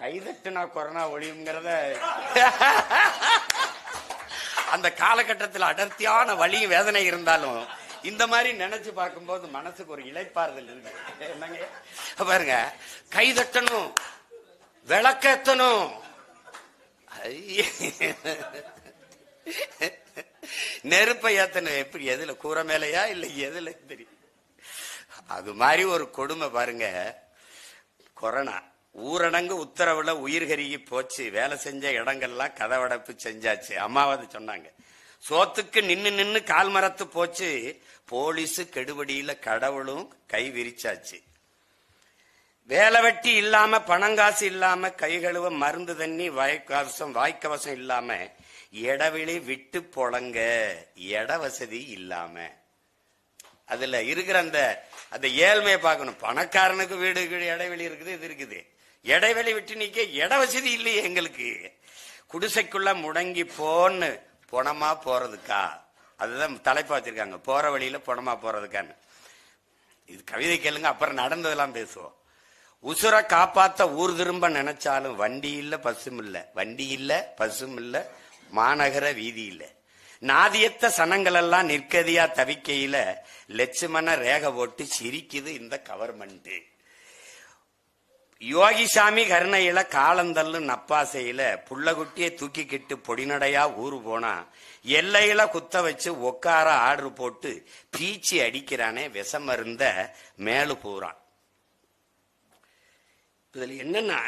கைதட்டுனா corona ஒழியுங்கிறத அந்த காலகட்டத்தில் அடர்த்தியான வலி வேதனை இருந்தாலும் இந்த மாதிரி நினைச்சு பார்க்கும்போது மனசுக்கு ஒரு இளைப்பாறுதல் இருக்கு. என்னங்க பாருங்க, கைதட்டணும், விளக்கேத்தணும், நெருப்பை ஏத்தணும். எப்படி, எதுல, கூரை மேலையா இல்ல எதுல தெரியும். அது மாதிரி ஒரு கொடுமை பாருங்க. கொரோனா ஊரடங்கு உத்தரவுல உயிர் கருகி போச்சு. வேலை செஞ்ச இடங்கள்லாம் கதவடைப்பு செஞ்சாச்சு. அம்மாவது சொன்னாங்க, சோத்துக்கு நின்னு நின்னு கால் மரத்து போச்சு. போலீஸு கெடுபடியில கடவுளும் கை விரிச்சாச்சு. வேலை வெட்டி இல்லாம, பணங்காசு இல்லாம, கை கழுவ மருந்து தண்ணி, வாய்க்கவசம் இல்லாம, இடவெளி விட்டு பொழங்க, இட வசதி இல்லாம. அதுல இருக்கிற அந்த ஏழ்மையை பார்க்கணும். பணக்காரனுக்கு வீடு இடைவெளி இருக்குது, இது இருக்குது. இடைவெளி விட்டு நிக்க இட வசதி இல்லையே எங்களுக்கு. குடிசைக்குள்ள முடங்கி போன்னு பொணமா போறதுக்கா, அதுதான் தலைப்பா வச்சிருக்காங்க, போற வழியில பொணமா போறதுக்கான்னு. இது கவிதை கேளுங்க, அப்புறம் நடந்ததெல்லாம் பேசுவோம். உசுர காப்பாத்த ஊர் திரும்ப நினைச்சாலும் வண்டி இல்ல பசும் இல்ல, வண்டி இல்ல பசும் இல்ல, மாநகர வீதி இல்ல. நாதியத்த சனங்கள் எல்லாம் நிற்கதியா தவிக்கையில லட்சுமண ரேக போட்டு சிரிக்குது இந்த கவர்மெண்ட். யோகிசாமி கருணையில காலந்தள்ளு நப்பாசையில புள்ளகுட்டியை தூக்கிக்கிட்டு பொடிநடையா ஊரு போனா எல்லையில குத்த வச்சு உக்கார ஆர்டர் போட்டு பீச்சி அடிக்கிறானே விஷமருந்த மேலு போறான். இதுல என்னன்னா,